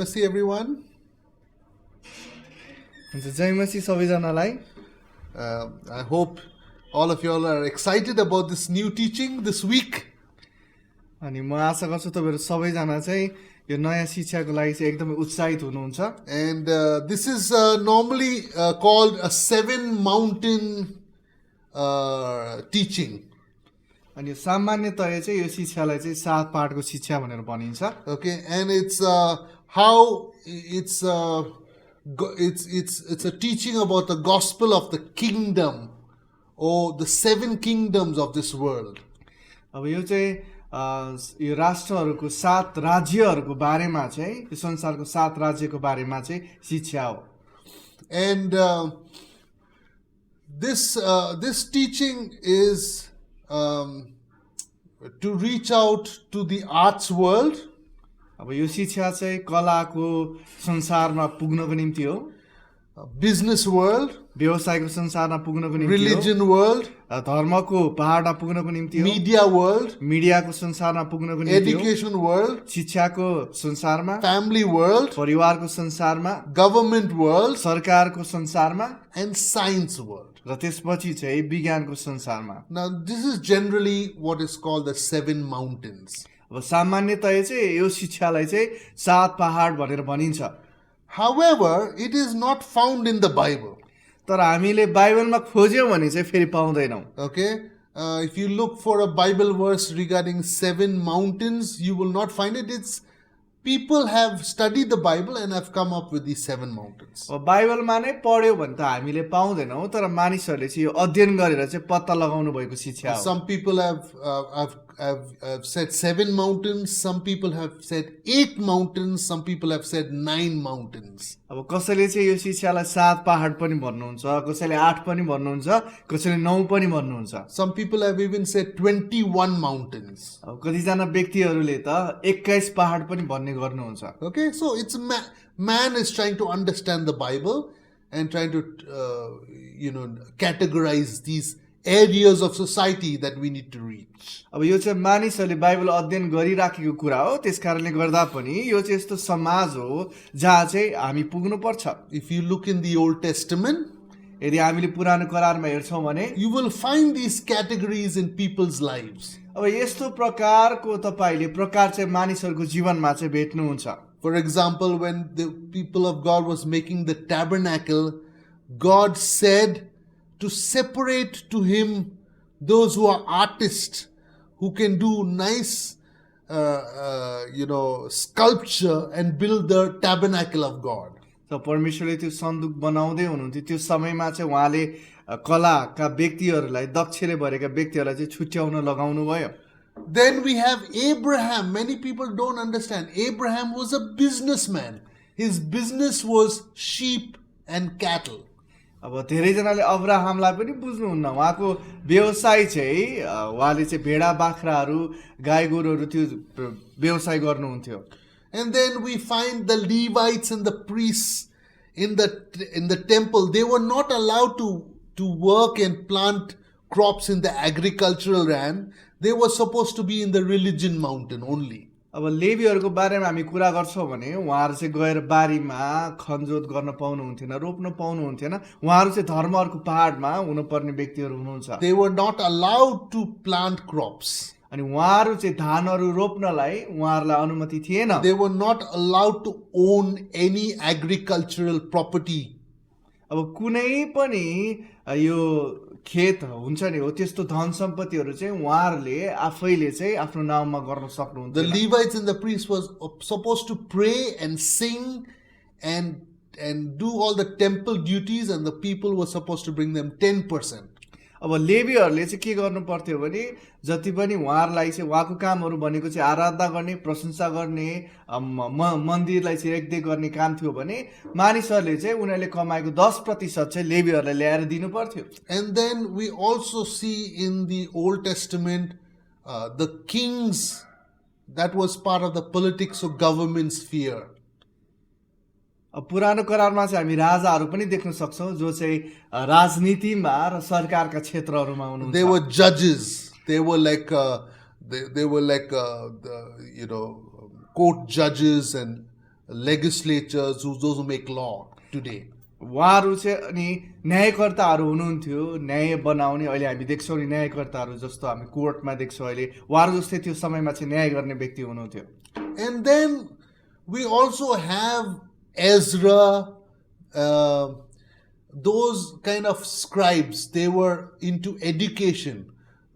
Masi, everyone. जय मसीह सबैजनालाई। I hope all of you all are excited about this new teaching this week. अनि म आशा गर्छु तपाईहरु सबैजना चाहिँ यो नयाँ शिक्षाको लागि चाहिँ एकदमै उत्साहित हुनुहुन्छ। And this is normally called a 7 mountain teaching. अनि यो सामान्यतया चाहिँ यो शिक्षालाई चाहिँ 7 पाठको शिक्षा भनेर भनिन्छ। Okay, and it's how it's a teaching about the gospel of the kingdom or the 7 kingdoms of this world. अब यो चाहिँ यो राष्ट्रहरूको 7 राज्यहरूको बारेमा चाहिँ यो संसारको 7 राज्यको बारेमा चाहिँ शिक्षा हो। And this teaching is to reach out to the arts world. अब यो शिक्षा चाहिँ कलाको संसारमा पुग्नको निम्ति हो, business world, व्यवसायको संसारमा पुग्नको निम्ति हो, religion world, धर्मको पहाडमा पुग्नको निम्ति हो, media world, मिडियाको संसारमा पुग्नको निम्ति हो, education world, शिक्षाको संसारमा, family world, परिवारको संसारमा, government world, सरकारको संसारमा and science world. र त्यसपछि चाहिँ विज्ञानको संसारमा। Now this is generally what is called the 7 mountains. अब सामान्यतया चाहिँ यो शिक्षालाई चाहिँ 7 पहाड भनेर भनिन्छ। However, it is not found in the Bible. तर हामीले बाइबलमा खोज्यौं भने चाहिँ फेरि पाउँदैनौं। Okay, if you look for a Bible verse regarding 7 mountains, you will not find it. It's people have studied the Bible and have come up with these 7 mountains. अब बाइबलमा नै पढ्यो भने त हामीले पाउँदैनौं, तर मानिसहरूले चाहिँ यो अध्ययन गरेर चाहिँ पत्ता लगाउनु भएको शिक्षा हो। Some people have said 7 mountains, some people have said 8 mountains, some people have said 9 mountains. अब कसैले चाहिँ यो शिक्षालाई 7 पहाड पनि भन्नुहुन्छ, कसैले 8 पनि भन्नुहुन्छ, कसैले 9 पनि भन्नुहुन्छ। Some people have even said 21 mountains. अब कतिजना व्यक्तिहरूले त 21 पहाड पनि भन्ने गर्नुहुन्छ। Okay, so it's man is trying to understand the Bible and trying to categorize these areas of society that we need to reach. अब यो चाहिँ मानिसहरूले बाइबल अध्ययन गरिराखेको कुरा हो, त्यसकारणले गर्दा पनि यो चाहिँ यस्तो समाज हो जहाँ चाहिँ हामी पुग्नु पर्छ। If you look in the Old Testament, यदि हामीले पुरानो करारमा हेर्छौं भने you will find these categories in people's lives. अब यस्तो प्रकारको तपाईले प्रकार चाहिँ मानिसहरूको जीवनमा चाहिँ भेट्नुहुन्छ। For example, when the people of God was making the tabernacle, God said to separate to him those who are artists, who can do nice sculpture and build the tabernacle of God. त परमेश्वरले त्यो सन्दुक बनाउँदै हुनुहुन्थ्यो, त्यो समयमा चाहिँ उहाँले कलाका व्यक्तिहरूलाई, दक्षले भरेका व्यक्तिहरूलाई चाहिँ छुट्याउन लगाउनु भयो। Then we have Abraham. Many people don't understand. Abraham was a businessman. His business was sheep and cattle. अब धेरैजनाले अब्राहमलाई पनि बुझ्नुहुन्न, उहाँको व्यवसाय चाहिँ उहाँले चाहिँ भेडा बाख्राहरू गाई गोरुहरू त्यो व्यवसाय गर्नुहुन्थ्यो। And then we find the Levites and the priests in the temple. They were not allowed to work and plant crops in the agricultural land. They were supposed to be in the religion mountain only. अब लेवीहरूको बारेमा हामी कुरा गर्छौं भने उहाँहरू चाहिँ गएर बारीमा खनजोत गर्न पाउनुहुन्थेन, रोप्न पाउनुहुन्थेन। उहाँहरू चाहिँ धर्महरूको पहाडमा हुनुपर्ने व्यक्तिहरू हुनुहुन्छ। They were not allowed to plant crops. अनि उहाँहरू चाहिँ धानहरू रोप्नलाई उहाँहरूलाई अनुमति थिएन। They were not allowed to own any agricultural property. अब कुनै पनि यो खेत हुन्छ नि हो, त्यस्तो धन सम्पत्तिहरू चाहिँ उहाँहरूले आफैले चाहिँ आफ्नो नाममा गर्न सक्नुहुन्थ्यो। The Levites and the priests was supposed to pray and sing and do all the temple duties, and the people were supposed to bring them 10%. अब लेवीहरूले चाहिँ के गर्नु पर्थ्यो भने जति पनि उहाँहरूलाई चाहिँ उहाँको कामहरू भनेको चाहिँ आराधना गर्ने, प्रशंसा गर्ने, मन्दिरलाई चाहिँ रेखदेख गर्ने काम थियो भने मानिसहरूले चाहिँ उनीहरूले कमाएको 10% चाहिँ लेवीहरूलाई ल्याएर दिनु पर्थ्यो। And then we also see in the Old Testament the kings, that was part of the politics of government sphere. अब पुरानो करारमा चाहिँ हामी राजाहरू पनि देख्न सक्छौं जो चाहिँ राजनीतिमा र सरकारका क्षेत्रहरूमा हुनुहुन्छ। They were judges. They were like court judges and legislators, those who make law today. उहाँहरू चाहिँ अनि न्यायकर्ताहरू हुनुहुन्थ्यो, न्याय बनाउने। अहिले हामी देख्छौँ नि न्यायकर्ताहरू जस्तो हामी कोर्टमा देख्छौँ अहिले, उहाँहरू जस्तै त्यो समयमा चाहिँ न्याय गर्ने व्यक्ति हुनुहुन्थ्यो। And then we also have Ezra, those kind of scribes. They were into education.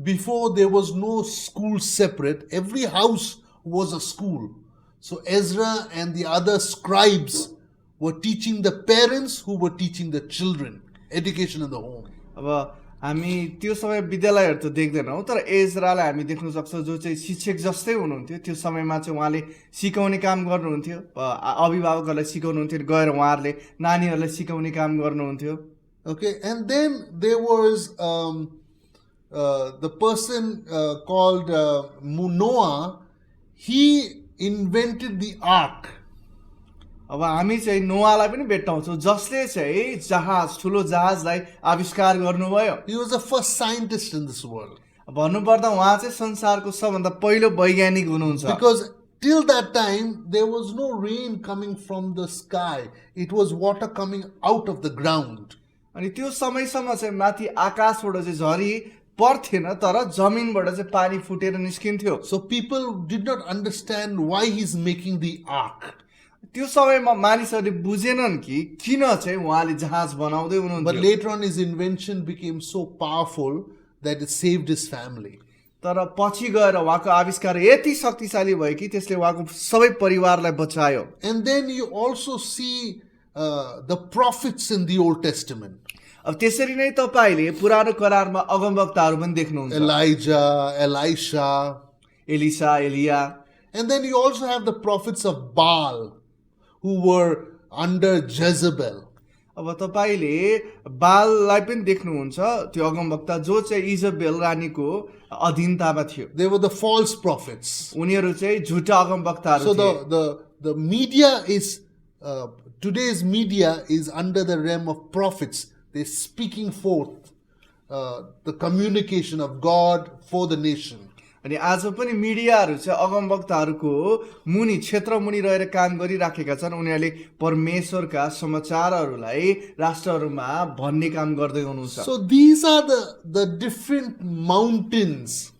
Before there was no school separate, every house was a school. So Ezra and the other scribes were teaching the parents who were teaching the children education in the home. अब हामी त्यो समय विद्यालयहरू त देख्दैनौँ, तर एजरालाई हामी देख्न सक्छौँ जो चाहिँ शिक्षक जस्तै हुनुहुन्थ्यो। त्यो समयमा चाहिँ उहाँले सिकाउने काम गर्नुहुन्थ्यो, अभिभावकहरूलाई सिकाउनुहुन्थ्यो, गएर उहाँहरूले नानीहरूलाई सिकाउने काम गर्नुहुन्थ्यो। Okay, and then there was the person called Noah. He invented the ark. अब हामी चाहिँ नोआलाई पनि भेट्टाउँछौँ जसले चाहिँ जहाज, ठुलो जहाजलाई आविष्कार गर्नुभयो। He was the first scientist in this world. भन्नुपर्दा उहाँ चाहिँ संसारको सबभन्दा पहिलो वैज्ञानिक हुनुहुन्छ। Because till that time there was no rain coming from the sky. It was water coming out of the ground. अनि त्यो समयसम्म चाहिँ माथि आकाशबाट चाहिँ झरी पर्थेन, तर जमिनबाट चाहिँ पानी फुटेर निस्किन्थ्यो। So people did not understand why he's making the ark. त्यो समयमा मानिसहरूले बुझेनन् कि किन चाहिँ उहाँले जहाज बनाउँदै But हुनुहुन्थ्यो। later on his invention became so powerful that it saved his family. तर पछि गएर उहाँको आविष्कार यति शक्तिशाली भयो कि त्यसले उहाँको सबै परिवारलाई बचायो। And then you also see the prophets in the Old Testament. अब त्यसरी नै तपाईले पुरानो करारमा अगमवक्ताहरू पनि देख्नुहुन्छ। Elijah, Elisha. Elisa, Elia. And then you also have the prophets of Baal who were under Jezebel. अब तपाईले बाललाई पनि देख्नुहुन्छ, त्यो अगमवक्ता जो चाहिँ इजबेल रानीको अधीनतामा थियो। They were the false prophets. उनीहरू चाहिँ झुटा अगमवक्ताहरू So थिए। the media is, today's media is under the realm of prophets. They're speaking forth the communication of God for the nation. अनि आज पनि मिडियाहरू चाहिँ अगमवक्ताहरूको मुनि क्षेत्र मुनि रहेर काम गरिराखेका छन्। उनीहरूले परमेश्वरका समाचारहरूलाई राष्ट्रहरूमा भन्ने काम गर्दै हुनुहुन्छ। So these are the different mountains.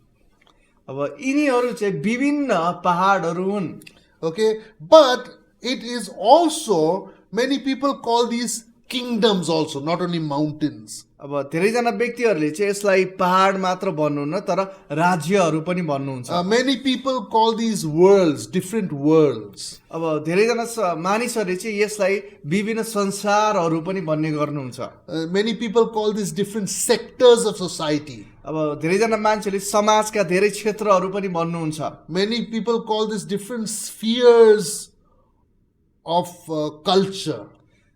अब यिनीहरू चाहिँ विभिन्न पहाडहरू हुन्। Okay, but it is also, many people call these kingdoms also, not only mountains. अब धेरैजना व्यक्तिहरूले चाहिँ यसलाई पहाड मात्र भन्नुहुन्न, तर राज्यहरू पनि भन्नुहुन्छ। Many people call these worlds different worlds. अब धेरैजना मानिसहरूले चाहिँ यसलाई विभिन्न संसारहरू पनि भन्ने गर्नुहुन्छ। Many people call these different sectors of society. अब धेरैजना मान्छेले समाजका धेरै क्षेत्रहरू पनि भन्नुहुन्छ। Many people call these different spheres of culture.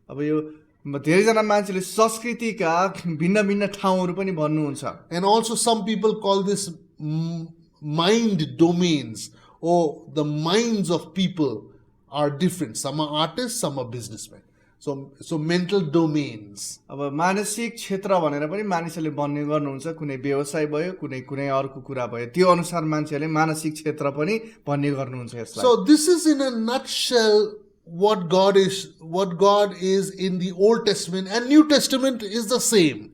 अब यो धेरैजना मान्छेले संस्कृतिका भिन्न भिन्न ठाउँहरू पनि भन्नुहुन्छ। And also some people call this mind domains, or the minds of people are different. Some are artists, some are businessmen. So mental domains. अब मानसिक क्षेत्र भनेर पनि मानिसहरूले भन्ने गर्नुहुन्छ। कुनै व्यवसाय भयो, कुनै कुनै अर्को कुरा भयो, त्यो अनुसार मान्छेहरूले मानसिक क्षेत्र पनि भन्ने गर्नुहुन्छ यसलाई। So this is in a nutshell what God is in the Old Testament, and New Testament is the same.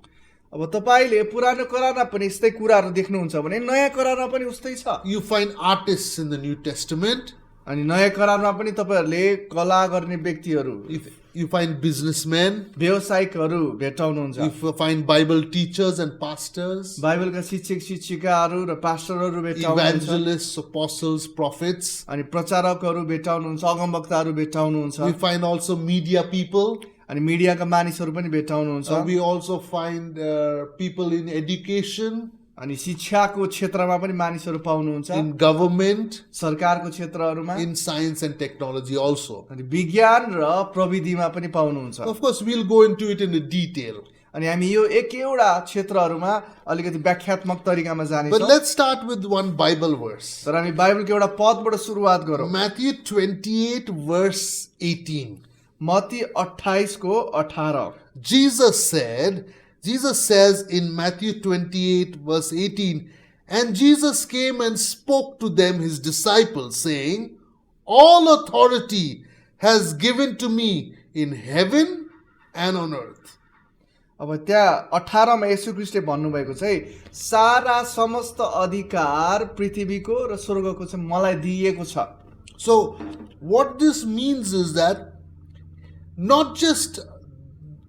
अब तपाईले पुरानो करारमा पनि यस्तै कुराहरू देख्नुहुन्छ भने नयाँ करारमा पनि उस्तै छ। You find artists in the New Testament. अनि नयाँ करारमा पनि तपाईहरुले कला गर्ने व्यक्तिहरू, You find businessmen. व्यवसायिकहरू भेटाउनुहुन्छ। You find Bible teachers and pastors. बाइबलका शिक्षक शिक्षिकाहरू र पास्टरहरू भेटाउनुहुन्छ। Evangelists, apostles, prophets. अनि प्रचारकहरू भेटाउनुहुन्छ, अगमवक्ताहरू भेटाउनुहुन्छ। We find also media people. अनि मिडियाका मानिसहरू पनि भेटाउनुहुन्छ। We also find people in education. अनि शिक्षाको क्षेत्रमा पनि मानिसहरू पाउनुहुन्छ। In government. सरकारको क्षेत्रहरूमा। In science and technology also. अनि विज्ञान र प्रविधिमा पनि पाउनुहुन्छ। Of course, we'll go into it in detail. अनि हामी यो एक एउटा क्षेत्रहरूमा अलिकति व्याख्यात्मक तरिकामा जानेछौँ। But let's start with one Bible verse. तर हामी बाइबलको एउटा पदबाट सुरुवात गरौँ। Matthew 28 verse 18. मत्ती 28 को 18। Jesus says in Matthew 28 verse 18, and Jesus came and spoke to them, his disciples, saying, all authority has given to me in heaven and on earth. अब त्यहाँ 18 मा येशू ख्रीष्टले भन्नुभएको चाहिँ सारा समस्त अधिकार पृथ्वीको र स्वर्गको चाहिँ मलाई दिइएको छ. So, what this means is that not just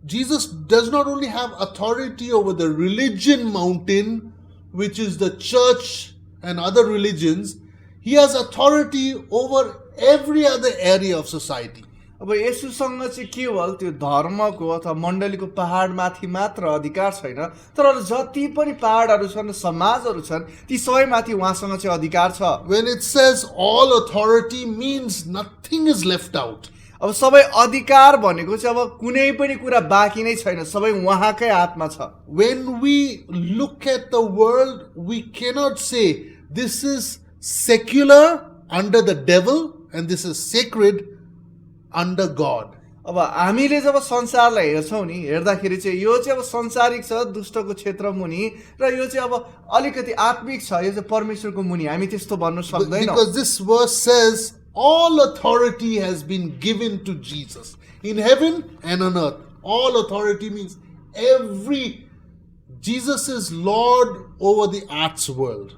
Jesus does not only have authority over the religion mountain, which is the church and other religions, he has authority over every other area of society. अब येशूसँग चाहिँ केवल त्यो धर्मको अथवा मण्डलीको पहाडमाथि मात्र अधिकार छैन, तर अरू जति पनि पहाडहरू छन्, समाजहरू छन्, ती सबैमाथि उहाँसँग चाहिँ अधिकार छ. When it says all authority means nothing is left out. अब सबै अधिकार भनेको चाहिँ अब कुनै पनि कुरा बाँकी नै छैन, सबै उहाँकै हातमा छ. When we look at the world, we cannot say this is secular under the devil and this is sacred under God. अब हामीले जब संसारलाई हेर्छौँ नि, हेर्दाखेरि चाहिँ यो चाहिँ अब संसारिक छ, दुष्टको क्षेत्र मुनि, र यो चाहिँ अब अलिकति आत्मिक छ, यो चाहिँ परमेश्वरको मुनि. हामी त्यस्तो भन्नु सक्दैनौँ. Because this verse says all authority has been given to Jesus in heaven and on earth. All authority means Jesus is Lord over the arts world.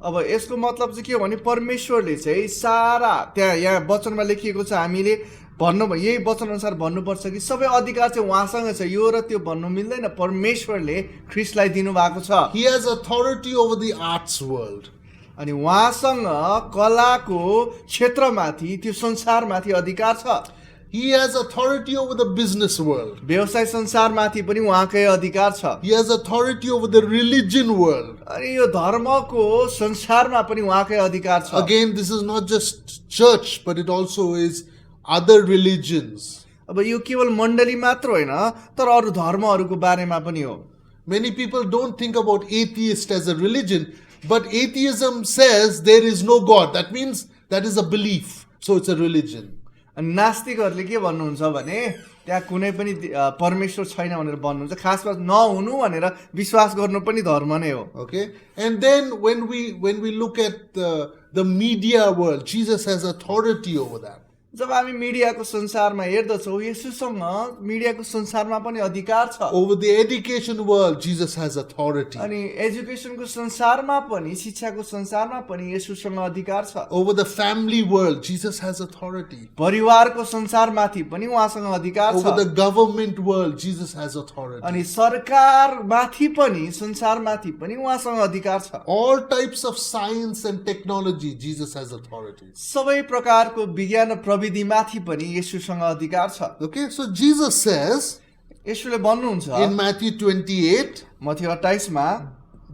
अब यसको मतलब चाहिँ के हो भने परमेश्वरले चाहिँ सारा त्यहाँ यहाँ वचनमा लेखिएको छ, हामीले भन्नु यही वचन अनुसार भन्नुपर्छ कि सबै अधिकार चाहिँ उहाँसँग छ. यो र त्यो भन्नु मिल्दैन, परमेश्वरले ख्रीष्टलाई दिनुभएको छ. He has authority over the arts world. अनि उहाँसँग कलाको क्षेत्रमाथि, त्यो संसारमाथि अधिकार छ. He has authority over the business world. व्यवसाय संसारमाथि पनि उहाँकै अधिकार छ. He has authority over the religion world. अनि यो धर्मको संसारमा पनि उहाँकै अधिकार छ. Again, this is not just church, but it also is other religions. अब यो केवल मण्डली मात्र होइन, तर अरू धर्महरूको बारेमा पनि हो. Many people don't think about atheist as a religion, but atheism says there is no God. That means that is a belief. So it's a religion. अनि नास्तिकहरूले के भन्नुहुन्छ भने त्यहाँ कुनै पनि परमेश्वर छैन भनेर भन्नुहुन्छ. खासमा नहुनु भनेर विश्वास गर्नु पनि धर्म नै हो. Okay? And then when we look at the media world, Jesus has authority over that. जब हामी मिडियाको संसारमा हेर्दछौँ, येशूसँग मिडियाको संसारमा पनि अधिकार छ. Over the education world, Jesus has authority. अनि एजुकेसनको संसारमा पनि, शिक्षाको संसारमा पनि येशूसँग अधिकार छ. Over the family world, Jesus has authority. परिवारको संसारमाथि पनि उहाँसँग अधिकार छ. Over the government world, Jesus has authority. अनि सरकारमाथि पनि, संसारमाथि पनि उहाँसँग अधिकार छ. All types of science and technology, Jesus has authority. सबै प्रकारको विज्ञान र प्रविधिमाथि पनि येशूसँग अधिकार छ. Okay, so Jesus says येशूले भन्नुहुन्छ in Matthew 28, मत्ती 28 मा,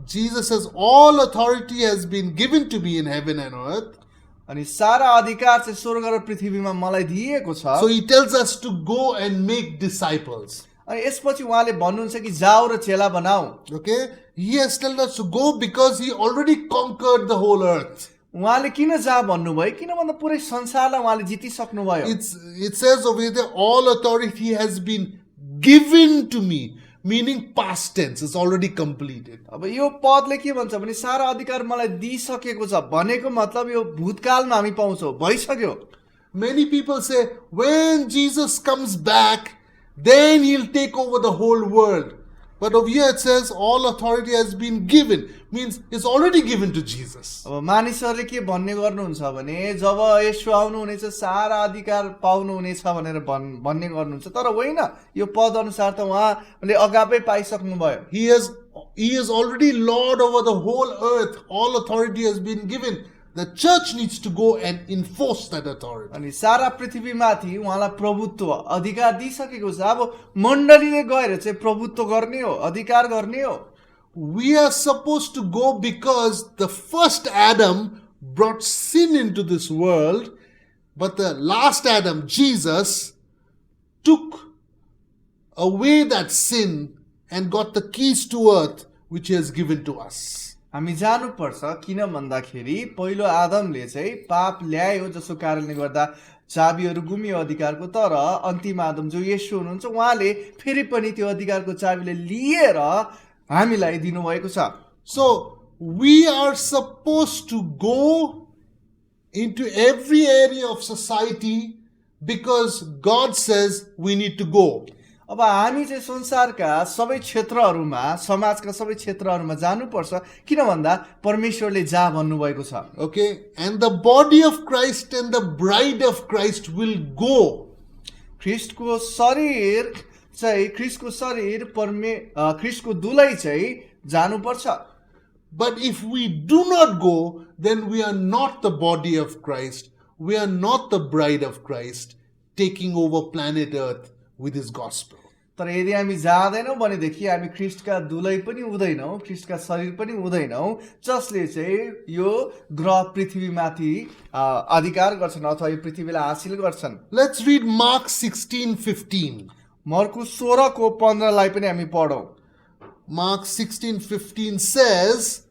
Jesus says, all authority has been given to me in heaven and earth. अनि सारा अधिकार चाहिँ स्वर्ग र पृथ्वीमा मलाई दिएको छ. So he tells us to go and make disciples. अनि यसपछि उहाँले भन्नुहुन्छ कि जाऊ र चेला बनाऊ. Okay, he has told us to go because he already conquered the whole earth. उहाँले किन जा भन्नुभयो? किन भन्दा पुरै संसारलाई उहाँले जितिसक्नु भयो. It says over there, all authority has been given to me, meaning past tense, it's already completed. अब यो पदले के भन्छ भने सारा अधिकार मलाई दिइसकेको छ भनेको मतलब यो भूतकालमा हामी पाउँछौँ, भइसक्यो. Many people say, when Jesus comes back, then he'll take over the whole world. But over here it says, all authority has been given, means it's already given to Jesus. अब मानिसहरूले के भन्ने गर्नुहुन्छ भने जब येशू आउनुहुनेछ सारा अधिकार पाउनुहुनेछ भनेर भन्ने गर्नुहुन्छ, तर होइन, यो पद अनुसार त उहाँले अगावै पाइसक्नु भयो. He is already Lord over the whole earth. All authority has been given. The church needs to go and enforce that authority. अनि सारा पृथ्वीमाथि उहाँलाई प्रभुत्व अधिकार दिइसकेको छ. अब मण्डलीले गएर चाहिँ प्रभुत्व गर्ने हो, अधिकार गर्ने हो. We are supposed to go because the first Adam brought sin into this world, but the last Adam, Jesus, took away that sin and got the keys to earth, which he has given to us. हामी जानुपर्छ, किन भन्दाखेरि पहिलो आदमले चाहिँ पाप ल्यायो, जसको कारणले गर्दा चाबीहरू गुमियो अधिकारको, तर अन्तिम आदम जो येशू हुनुहुन्छ उहाँले फेरि पनि त्यो अधिकारको चाबीले लिएर हामीलाई दिनुभएको छ. So we are supposed to go into every area of society because God says we need to go. अब हामी चाहिँ संसारका सबै क्षेत्रहरूमा समाजका सबै क्षेत्रहरूमा जानुपर्छ किन भन्दा परमेश्वरले जा भन्नुभएको छ Okay, and the body of Christ and the bride of Christ will go. ख्रिस्टको शरीर चाहिँ ख्रिस्टको दुलै चाहिँ जानुपर्छ But if we do not go, then we are not the body of Christ. We are not the bride of Christ taking over planet Earth with his gospel. तर यदि हामी जाँदैनौँ भनेदेखि हामी ख्रिस्टका दुलै पनि हुँदैनौँ ख्रिस्टका शरीर पनि हुँदैनौँ जसले चाहिँ यो ग्रह पृथ्वीमाथि अधिकार गर्छन् अथवा यो पृथ्वीलाई हासिल गर्छन् Let's read Mark 16:15. मर्कुस 16:15 लाई पनि हामी पढौँ Mark 16:15 says,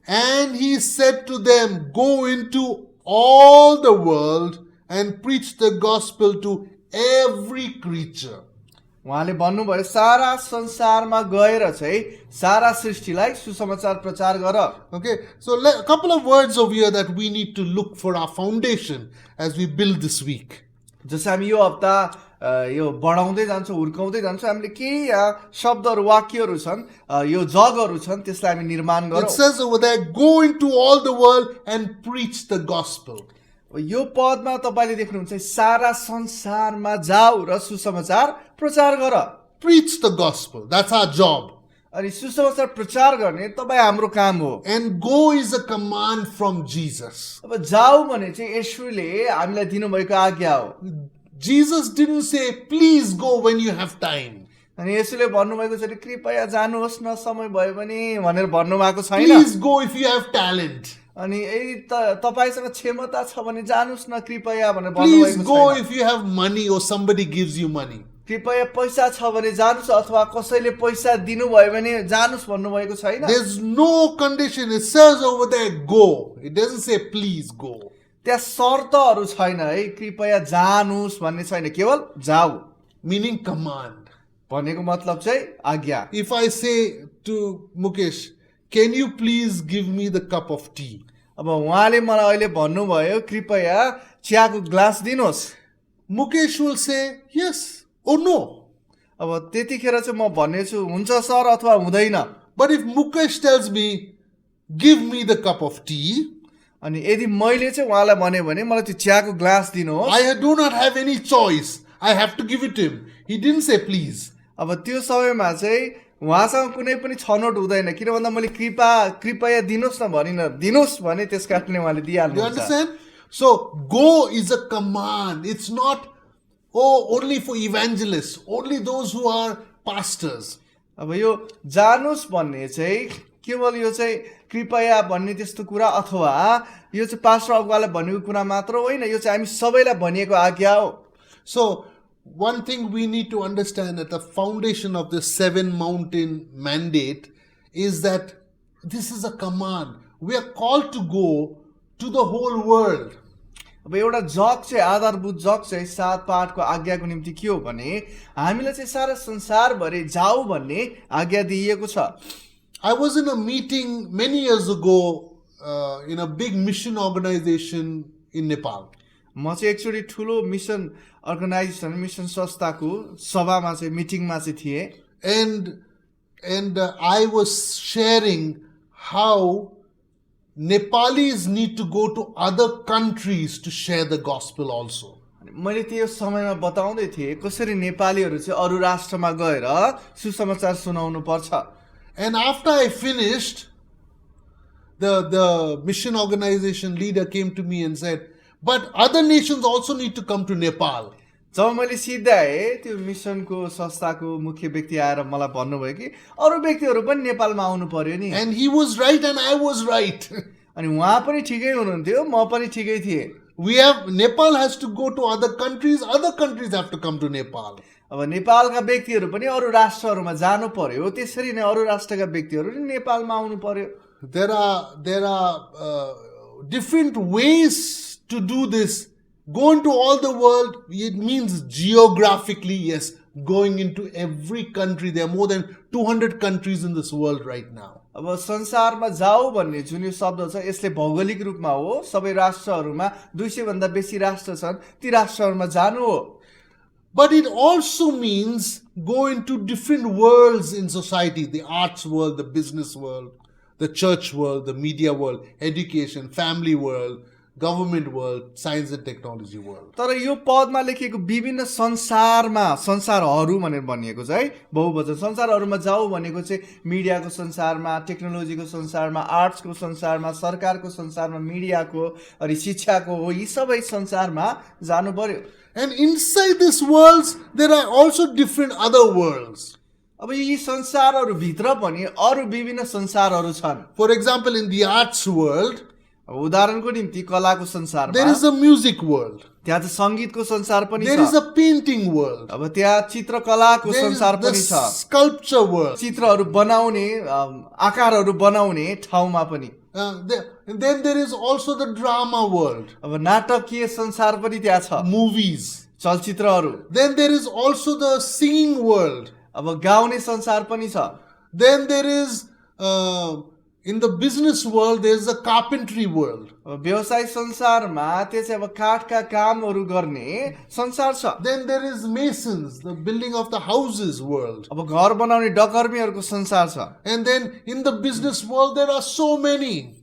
and he said to them, go into all the world and preach the gospel to every creature. उहाँले भन्नुभयो सारा संसारमा गएर चाहिँ सारा सृष्टिलाई सुसमाचार प्रचार गर Okay, so a couple of words over here that we need to look for our foundation as we build this week. जस्तै हामी यो हप्ता यो बढाउँदै जान्छौँ हुर्काउँदै जान्छौँ हामीले केही शब्दहरू वाक्यहरू छन् यो जगहरू छन् त्यसलाई हामी निर्माण It गरौँ says over there, go into all the world and preach the gospel. यो पदमा तपाईँले देख्नुहुन्छ सारा संसारमा जाऊ र सुसमाचार प्रचार गर Preach the gospel. That's our job. अनि सुसमाचार प्रचार गर्ने तपाईँ हाम्रो काम हो And go is a command from Jesus. अब जाऊ भने चाहिँ येशूले हामीलाई दिनुभएको आज्ञा हो Jesus didn't say, please go when you have time. अनि येशूले भन्नुभएको छ कृपया जानुहोस् न समय भयो भने भनेर भन्नुभएको छैन Please go if you have talent. अनि यदि तपाईसँग क्षमता छ भने जानुहोस् न कृपया भनेर Please भन्नुभएको go छैन if you have money or somebody gives you money. कृपया पैसा छ भने जानुहोस् अथवा कसैले पैसा दिनुभयो भने जानुहोस् भन्नुभएको छैन There's no condition. It says over there, go. It doesn't say, please go. त्यहाँ शर्तहरू छैन है कृपया जानुहोस् भन्ने छैन केवल जाऊ Meaning command. भनेको मतलब चाहिँ आज्ञा If I say to Mukesh, can you please give me the cup of tea? अब उहाँले मलाई अहिले भन्नुभयो कृपया चियाको ग्लास दिनुहोस् Mukesh will say, yes or no. अब त्यतिखेर चाहिँ म भन्नेछु हुन्छ सर अथवा हुँदैन But if Mukesh tells me, give me the cup of tea, अनि यदि मैले चाहिँ उहाँलाई भन्यो भने मलाई त्यो चियाको ग्लास दिनुहोस् I do not have any choice. I have to give it to him. He didn't say please. अब त्यो समयमा चाहिँ उहाँसँग कुनै पनि छनौट हुँदैन किन भन्दा मैले कृपया दिनुहोस् न भनिनँ दिनुहोस् भने त्यस कारणले उहाँले You दिइहाल्नुहुन्छ understand? So, go is a command. It's not, only for evangelists, only those who are pastors. अब यो जानुहोस् भन्ने चाहिँ केवल यो चाहिँ कृपया भन्ने त्यस्तो कुरा अथवा यो चाहिँ पास्टर अगुवालाई भनेको कुरा मात्र होइन यो चाहिँ हामी सबैलाई भनिएको आज्ञा हो So, one thing we need to understand at the foundation of the 7 mountain mandate is that this is a command. We are called to go to the whole world. अब एउटा जग चाहिँ आधारभूत जग चाहिँ 7 पाठको आज्ञाको निम्ति के हो भने हामीलाई चाहिँ सारा संसारभरि जाऊ भन्ने आज्ञा दिइएको छ I was in a meeting many years ago in a big mission organization in Nepal. म चाहिँ एकचोटि ठुलो मिसन अर्गनाइजेसन मिसन संस्थाको सभामा चाहिँ मिटिङमा चाहिँ थिएँ And I was sharing how Nepalis need to go to other countries to share the gospel also. मैले त्यो समयमा बताउँदै थिएँ कसरी नेपालीहरू चाहिँ अरू राष्ट्रमा गएर सुसमाचार सुनाउनु पर्छ And after I finished, the mission organization leader came to me and said, but other nations also need to come to Nepal. जब मैले सिधाएँ त्यो मिसनको संस्थाको मुख्य व्यक्ति आएर मलाई भन्नुभयो कि अरू व्यक्तिहरू पनि नेपालमा आउनु पर्यो नि And he was right and I was right. अनि उहाँ पनि ठिकै हुनुहुन्थ्यो म पनि ठिकै थिएँ Nepal has to go to other countries have to come to Nepal. अब नेपालका व्यक्तिहरू पनि अरू राष्ट्रहरूमा जानु पर्यो त्यसरी नै अरू राष्ट्रका व्यक्तिहरू पनि नेपालमा आउनु पर्यो There are different ways to do this. Go into all the world, it means geographically, yes, going into every country. There are more than 200 countries in this world right now. अब संसारमा जाऊ भन्ने जुन यो शब्द छ यसले भौगोलिक रूपमा हो सबै राष्ट्रहरूमा 200 भन्दा बेसी राष्ट्र छन् ती राष्ट्रहरूमा जानु हो But it also means go into different worlds in society, the arts world, the business world, the church world, the media world, education, family world, government world, science and technology world. तर यो पदमा लेखिएको विभिन्न संसारमा संसारहरू भनेर भनिएको छ है बहुवचन संसारहरूमा जाऊ भनेको चाहिँ मिडियाको संसारमा टेक्नोलोजीको संसारमा आर्ट्सको संसारमा सरकारको संसारमा मिडियाको अनि शिक्षाको हो यी सबै संसारमा जानु पर्यो And inside these worlds, there are also different other worlds. अब यी संसारहरू भित्र पनि अरू विभिन्न संसारहरू छन् For example, in the arts world, उदाहरणको निम्ति कलाको संसारमा there is a music world. त्यहाँ चाहिँ संगीतको संसार पनि There is छ a painting world. अब त्यहाँ चित्रकलाको There is संसार the पनि छ sculpture world. चित्रहरू बनाउने आकारहरू बनाउने ठाउँमा पनि And then there is also the drama world. अब नाटकीय संसार पनि त्यहाँ छ Movies. चलचित्रहरू Then there is also the singing world. अब गाउने संसार पनि छ Then there is, in the business world, there is the carpentry world. अब व्यवसाय संसारमा त्यो चाहिँ अब काठका कामहरू गर्ने संसार छ Then there is masons, the building of the houses world. अब घर बनाउने डकर्मीहरूको संसार छ And then in the business world, there are so many.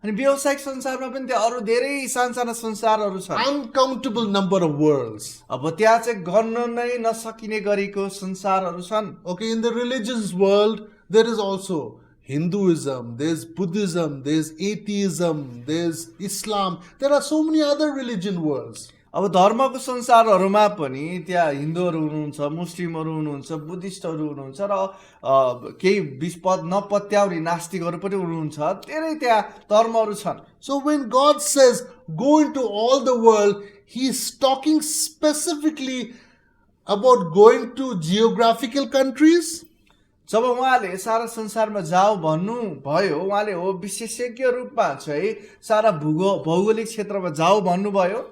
अनि व्यावसायिक संसारमा पनि त्यहाँ अरू धेरै सानसाना संसारहरू छन् Uncountable number of worlds. अब त्यहाँ चाहिँ गर्न नै नसकिने गरेको संसारहरू छन् Okay, in the religious world, there is also Hinduism, there's Buddhism, there's atheism, there's Islam. There are so many other religion worlds. अब धर्मको संसारहरूमा पनि त्यहाँ हिन्दूहरू हुनुहुन्छ मुस्लिमहरू हुनुहुन्छ बुद्धिस्टहरू हुनुहुन्छ र केही विपद नपत्याउने नास्तिकहरू पनि हुनुहुन्छ धेरै त्यहाँ धर्महरू छन् So when God says, go into all the world, He is talking specifically about going to geographical countries. जब उहाँले सारा संसारमा जाऊ भन्नु भयो उहाँले हो विशेषज्ञ रूपमा चाहिँ सारा भौगोलिक क्षेत्रमा जाऊ भन्नुभयो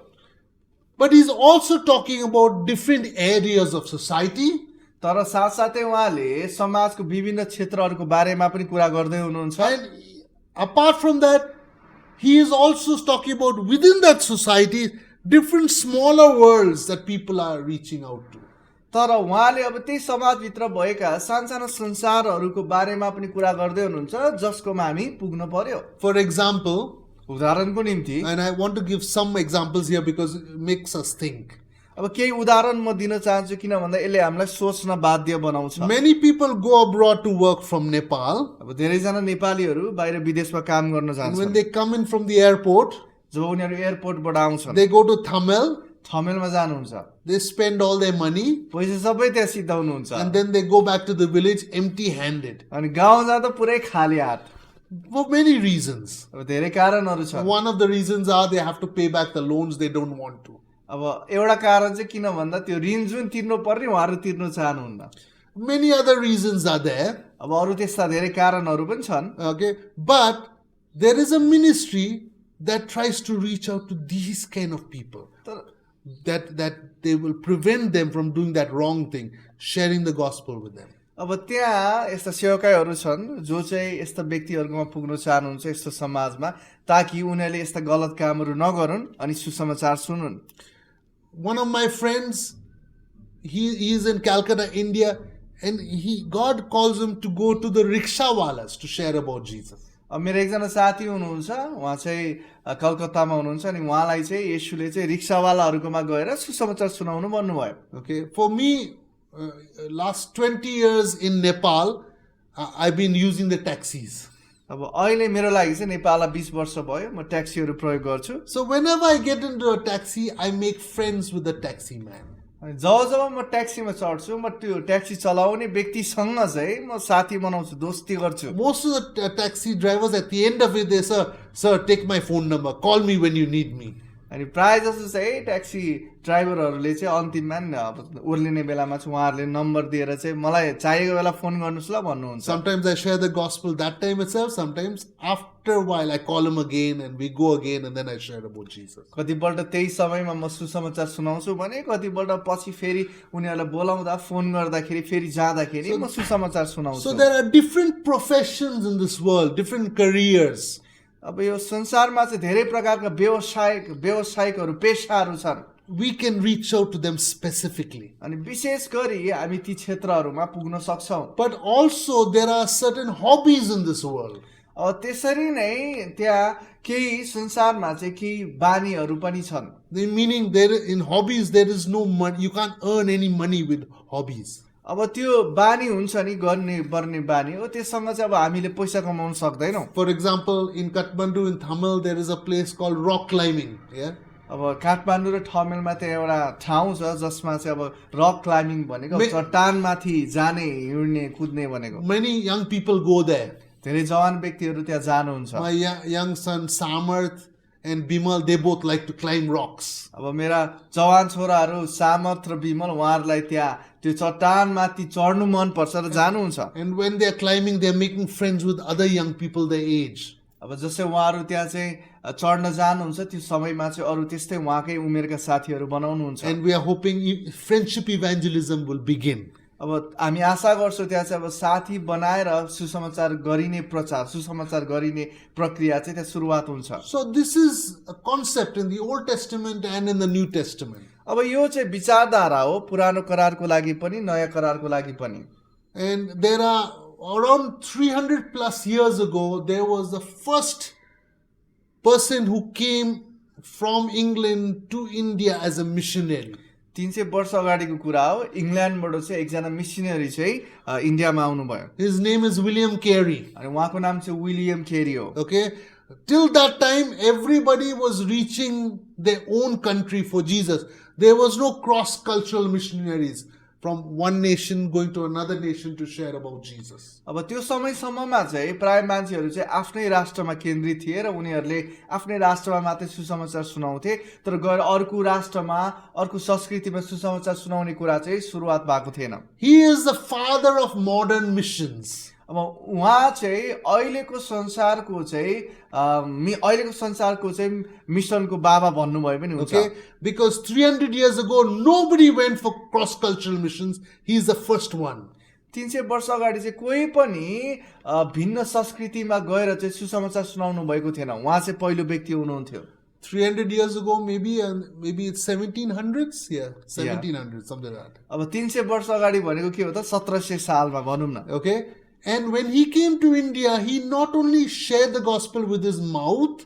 But He's also talking about different areas of society. तर साथसाथै उहाँले समाजको विभिन्न क्षेत्रहरूको बारेमा पनि कुरा गर्दै हुनुहुन्छ And apart from that, He is also talking about within that society, different smaller worlds that people are reaching out to. तर उहाँले अब त्यही समाजभित्र भएका सानसाना संसारहरूको बारेमा पनि कुरा गर्दै हुनुहुन्छ जसकोमा हामी पुग्न पर्यो For example, उदाहरणको निम्ति and I want to give some examples here because it makes us think. अब केही उदाहरण म दिन चाहन्छु किन भन्दा यसले हामीलाई सोच्न बाध्य बनाउँछ Many people go abroad to work from Nepal. अब धेरैजना नेपालीहरू बाहिर विदेशमा काम गर्न And when जान्छन् they come in from the airport, जब उनीहरू एयरपोर्टबाट आउँछन् they go to Thamel, थमेलमा जानुहुन्छ they spend all their money, पैसा सबै त्यहाँ सिद्धाउनुहुन्छ and then they go back to the village empty-handed. अनि गाउँ जाँदा पुरै खाली हात For many reasons. अब धेरै कारणहरू छन् One of the reasons are they have to pay back the loans they don't want to. अब एउटा कारण चाहिँ किन भन्दा त्यो ऋण जुन तिर्नु पर्ने उहाँहरू तिर्नु चाहनुहुन्न Many other reasons are there. अब अरू त्यस्ता धेरै कारणहरू पनि छन् Okay, but there is a ministry that tries to reach out to these kind of people. तर That they will prevent them from doing that wrong thing, sharing the gospel with them. अब त्यहाँ यस्ता सेवकाईहरू छन् जो चाहिँ यस्ता व्यक्तिहरूकोमा पुग्न चाहनुहुन्छ यस्तो समाजमा ताकि उनीहरूले यस्ता गलत कामहरू नगरून् अनि सुसमाचार सुनुन् One of my friends, he is in Calcutta, India, and God calls him to go to the rickshawalas to share about Jesus. अब मेरो एकजना साथी हुनुहुन्छ उहाँ चाहिँ कलकत्तामा हुनुहुन्छ अनि उहाँलाई चाहिँ येशूले चाहिँ रिक्सावालाहरूकोमा गएर सुसमाचार सुनाउनु भन्नुभयो Okay, for me, last 20 years in Nepal, I've been using the taxis. अब अहिले मेरो लागि चाहिँ नेपालमा 20 वर्ष भयो म ट्याक्सीहरू प्रयोग गर्छु So whenever I get into a taxi, I make friends with the taxi man. अनि जब जब म ट्याक्सीमा चढ्छु म त्यो ट्याक्सी चलाउने व्यक्तिसँग चाहिँ म साथी बनाउँछु दोस्ती गर्छु Most of the taxi drivers at the end of it, they say, sir, take my phone number. Call me when you need me. अनि प्रायः जसो चाहिँ ट्याक्सी ड्राइभरहरूले चाहिँ अन्तिममा नि अब ओर्लिने बेलामा चाहिँ उहाँहरूले नम्बर दिएर चाहिँ मलाई चाहिएको बेला फोन गर्नुहोस् ल भन्नुहुन्छ। Sometimes I share the gospel that time itself. Sometimes after a while I call him again and we go again and then I share about Jesus. कतिपल्ट त्यही समयमा म सुसमाचार सुनाउँछु भने कतिपल्ट पछि फेरि उनीहरूलाई बोलाउँदा फोन गर्दाखेरि फेरि जाँदाखेरि म सुसमाचार सुनाउँछु। So there are different professions in this world, different careers. अब यो संसारमा चाहिँ धेरै प्रकारका व्यवसायिकहरू पेसाहरू छन्। We can reach out to them specifically. अनि विशेष गरी हामी ती क्षेत्रहरूमा पुग्न सक्छौँ। But also there are certain hobbies in this world. अब त्यसरी नै त्यहाँ केही संसारमा चाहिँ केही बानीहरू पनि छन्। The meaning there in hobbies there is no money. You can't earn any money with hobbies. अब त्यो बानी हुन्छ नि गर्ने पर्ने बानी हो, त्यससँग चाहिँ अब हामीले पैसा कमाउन सक्दैनौँ। For example, in Kathmandu in Tamil there is a place called rock climbing. Yeah. अब काठमाडौँ र ठमेलमा त्यहाँ एउटा ठाउँ छ जसमा चाहिँ अब रक क्लाइम्बिङ भनेको चट्टानमाथि जाने हिँड्ने कुद्ने भनेको। Many young people go there. धेरै जवान व्यक्तिहरू त्यहाँ जानुहुन्छ। My young son Samarth and Bimal, they both like to climb rocks. अब मेरा जवान छोराहरू सामर्थ र बिमल उहाँहरूलाई त्यहाँ त्यो चट्टानमाथि चढ्नु मन पर्छ र जानुहुन्छ। And when they are climbing, they are making friends with other young people their age. अब जस्तै उहाँहरू त्यहाँ चाहिँ चढ्न जानुहुन्छ त्यो समयमा चाहिँ अरू त्यस्तै उहाँकै उमेरका साथीहरू बनाउनुहुन्छ। And we are hoping friendship evangelism will begin. अब हामी आशा गर्छौँ त्यहाँ चाहिँ अब साथी बनाएर सुसमाचार गरिने प्रचार सुसमाचार गरिने प्रक्रिया चाहिँ त्यहाँ सुरुवात हुन्छ। So this is a concept in the Old Testament and in the New Testament. अब यो चाहिँ विचारधारा हो पुरानो करारको लागि पनि नयाँ करारको लागि पनि। And there are around 300 plus years ago, there was the first person who came from England to India as a missionary. 300 वर्ष अगाडिको कुरा हो, इङ्ल्यान्डबाट चाहिँ एकजना मिसनरी चाहिँ इन्डियामा आउनुभयो। His name is William Carey. अनि उहाँको नाम चाहिँ विलियम केरी हो। Okay. Till that time, everybody was reaching their own country for Jesus. There was no cross-cultural missionaries from one nation going to another nation to share about Jesus. अब त्यो समयसम्ममा चाहिँ प्राय मान्छेहरू चाहिँ आफ्नै राष्ट्रमा केन्द्रित थिए र उनीहरूले आफ्नै राष्ट्रमा मात्रै सुसमाचार सुनाउँथे, तर गएर अर्को राष्ट्रमा अर्को संस्कृतिमा सुसमाचार सुनाउने कुरा चाहिँ सुरुवात भएको थिएन। He is the father of modern missions. अब उहाँ चाहिँ अहिलेको संसारको चाहिँ मिसनको बाबा भन्नुभयो पनि हुन्छ। Okay, because 300 years ago nobody went for cross-cultural missions. He is the first one. 300 वर्ष अगाडि चाहिँ कोही पनि भिन्न संस्कृतिमा गएर चाहिँ सुसमाचार सुनाउनु भएको थिएन, उहाँ चाहिँ पहिलो व्यक्ति हुनुहुन्थ्यो। 300 years ago, maybe it's 1700s. Yeah, 1700s, something like that. अब 300 वर्ष अगाडि भनेको के हो त 1700 सालमा भनौँ न। Okay, and when he came to India, he not only shared the gospel with his mouth.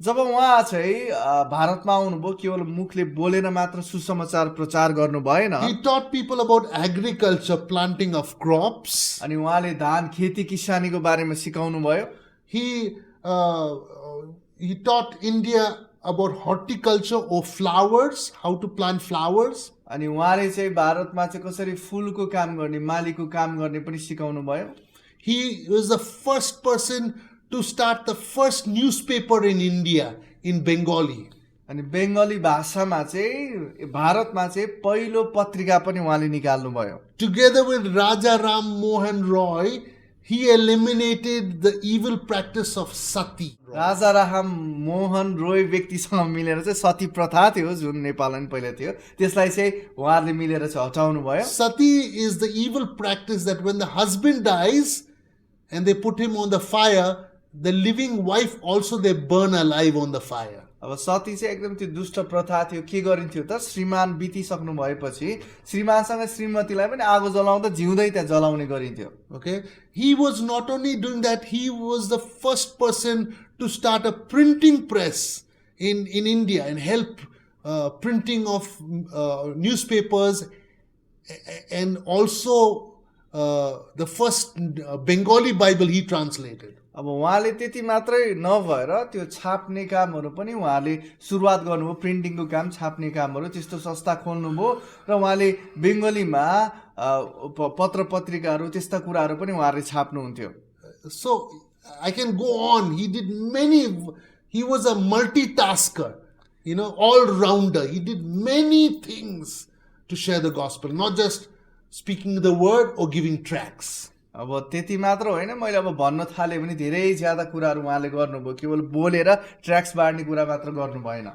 जब उहाँ चाहिँ भारतमा आउनुभयो केवल मुखले बोलेर मात्र सुसमाचार प्रचार गर्नु भएन। He taught people about agriculture, planting of crops. अनि उहाँले धान खेती किसानीको बारेमा सिकाउनु भयो। He taught India about horticulture or flowers, how to plant flowers. अनि उहाँले चाहिँ भारतमा चाहिँ कसरी फुलको काम गर्ने मालीको काम गर्ने पनि सिकाउनु भयो। He was the first person to start the first newspaper in India in Bengali. अनि बङ्गाली भाषामा चाहिँ भारतमा चाहिँ पहिलो पत्रिका पनि उहाँले निकाल्नु भयो। Together with Raja Ram Mohan Roy, he eliminated the evil practice of sati. राजा राम मोहन रोय व्यक्तिसँग मिलेर चाहिँ सती प्रथा थियो जुन नेपालमा पनि पहिला थियो, त्यसलाई चाहिँ उहाँहरूले मिलेर चाहिँ हटाउनु भयो। Sati is the evil practice that when the husband dies and they put him on the fire, the living wife also they burn alive on the fire. अब सती चाहिँ एकदम त्यो दुष्ट प्रथा थियो। के गरिन्थ्यो त श्रीमान बितिसक्नु भएपछि श्रीमानसँग श्रीमतीलाई पनि आगो जलाउँदा जिउँदै त्यहाँ जलाउने गरिन्थ्यो। Okay, he was not only doing that, he was the first person to start a printing press in India and help printing of newspapers, and also the first Bengali Bible he translated. अब उहाँले त्यति मात्रै नभएर त्यो छाप्ने कामहरू पनि उहाँले सुरुवात गर्नुभयो। प्रिन्टिङको काम छाप्ने कामहरू त्यस्तो संस्था खोल्नुभयो र उहाँले बङ्गालीमा पत्र पत्रिकाहरू त्यस्ता कुराहरू पनि उहाँले छाप्नुहुन्थ्यो। So I can go on. He did many. He was a multitasker. all-rounder. He did many things to share the gospel, not just speaking the word or giving tracts. अब त्यति मात्र होइन, मैले अब भन्न थालेँ भने धेरै ज्यादा कुराहरू उहाँले गर्नुभयो, केवल बोलेर ट्र्याक्स बाँड्ने कुरा मात्र गर्नु भएन.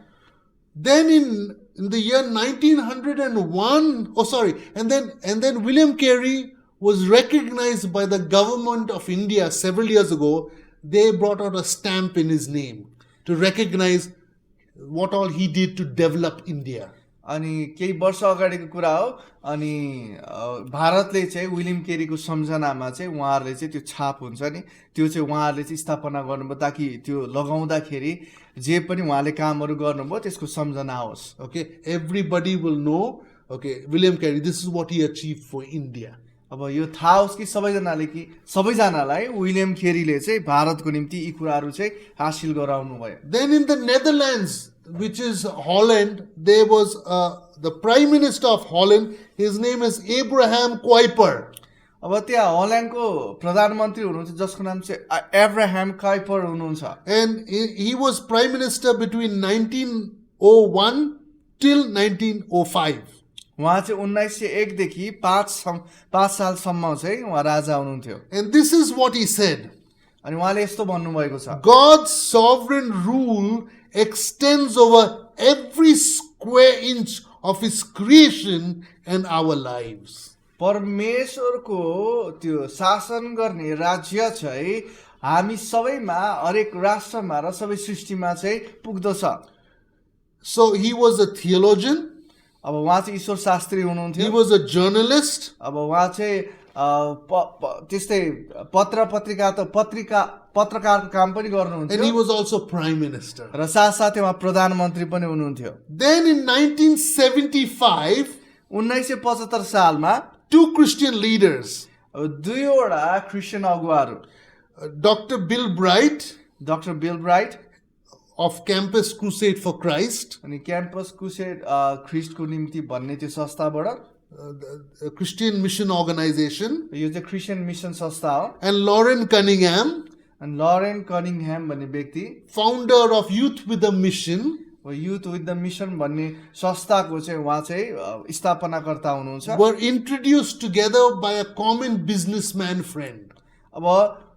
Then in the year 1901, and then William Carey was recognized by the government of India several years ago. They brought out a stamp in his name to recognize what all he did to develop India. अनि केही वर्ष अगाडिको कुरा हो. अनि भारतले चाहिँ William केरीको सम्झनामा चाहिँ उहाँहरूले चाहिँ त्यो छाप हुन्छ नि, त्यो चाहिँ उहाँहरूले चाहिँ स्थापना गर्नुभयो ताकि त्यो लगाउँदाखेरि जे पनि उहाँले कामहरू गर्नुभयो त्यसको सम्झना होस्. Okay, everybody will know, okay, William Carey, this is what he achieved for India. अब यो थाहा होस् कि सबैजनालाई विलियम केरीले चाहिँ भारतको निम्ति यी कुराहरू चाहिँ हासिल गराउनु भयो. Then in the Netherlands, which is Holland, there was the Prime Minister of Holland. His name is Abraham Kuyper. अब त्यहाँ हल्यान्डको प्रधानमन्त्री हुनुहुन्छ जसको नाम चाहिँ एब्राहम काइपर हुनुहुन्छ. And he was Prime Minister between 1901 till 1905. उहाँ चाहिँ 1901 देखि 5 सालसम्म चाहिँ उहाँ राजा हुनुहुन्थ्यो. And this is what he said. अनि उहाँले यस्तो भन्नुभएको छ, God's sovereign rule extends over every square inch of his creation and our lives. परमेश्वरको त्यो शासन गर्ने राज्य चाहिँ हामी सबैमा, हरेक राष्ट्रमा र सबै सृष्टिमा चाहिँ पुग्दछ. So he was a theologian. अब उहाँ चाहिँ ईश्वर शास्त्री हुनुहुन्थ्यो. He was a journalist. अब उहाँ चाहिँ त्यस्तै पत्रकारको काम पनि गर्नुहुन्थ्यो. And he was also Prime Minister. र साथसाथै उहाँ प्रधानमन्त्री पनि हुनुहुन्थ्यो. Then in 1975, 1975 सालमा two Christian leaders, दुईवटा क्रिस्चियन अगुवाहरू, Dr. Bill Bright doctor Bill Bright of Campus Crusade for Christ, अनि क्याम्पस क्रुसेड ख्रिस्टको निम्ति भन्ने त्यो संस्थाबाट, the Christian Mission Organization, यो चाहिँ क्रिस्चियन मिसन संस्था हो. and Lauren Cunningham, अनि लरेन कनिङह्याम भन्ने व्यक्ति, founder of Youth with a Mission, youth with the mission भन्ने संस्थाको चाहिँ उहाँ चाहिँ स्थापनाकर्ता हुनुहुन्छ. were introduced together by a common businessman friend. अब